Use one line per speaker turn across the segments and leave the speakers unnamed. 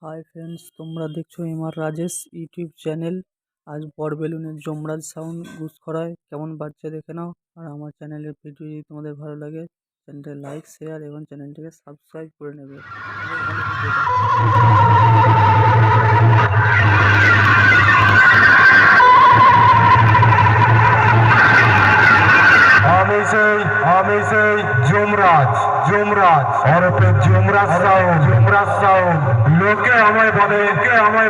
Hi friends, তোমরা দেখছো MR Rajesh YouTube channel. আজ বড় বেলুনের যমরাজ সাউন্ড গুজ করায় কেমন বাচ্চা দেখে নাও। আর আমার চ্যানেলের ভিডিও যদি তোমাদের ভালো লাগে, চ্যানেলটা লাইক শেয়ার এবং চ্যানেলটিকে সাবস্ক্রাইব করে নেবে।
আমি সেই যমরাজ ওরফে যমরাজ সাউন্ড। লোকে আমায়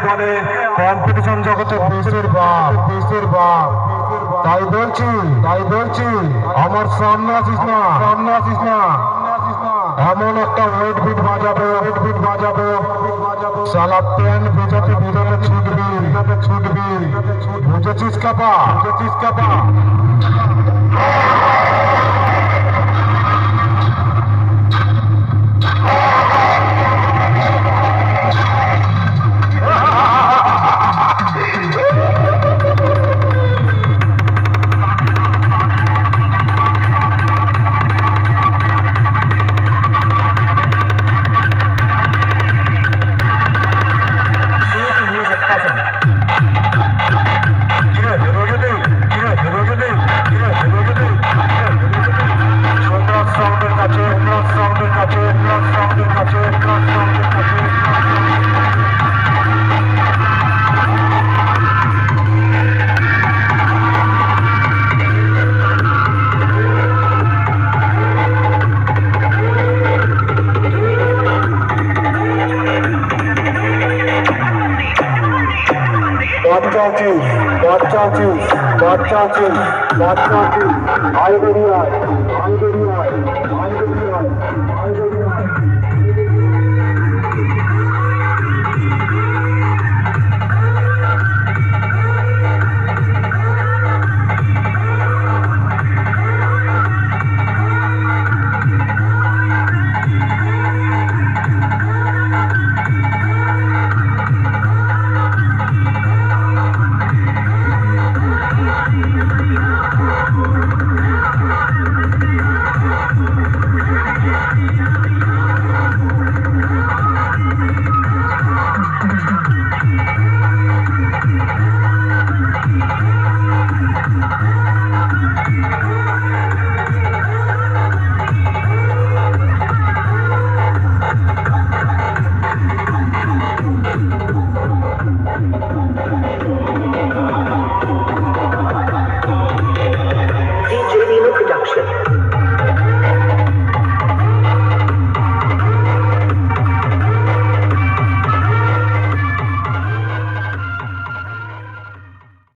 বলে কম্পিটিশন জগতে দেশের বাপ। তাই বলছি আমার সামনে আসিস না। এমন একটা ওয়েট বিট বাজাবো সালা প্যান্ট ভেজাতে ছুটবি। বুঝেছিস কাপা? বাচ্চা আছিস আয় বেরিয়ে আয়।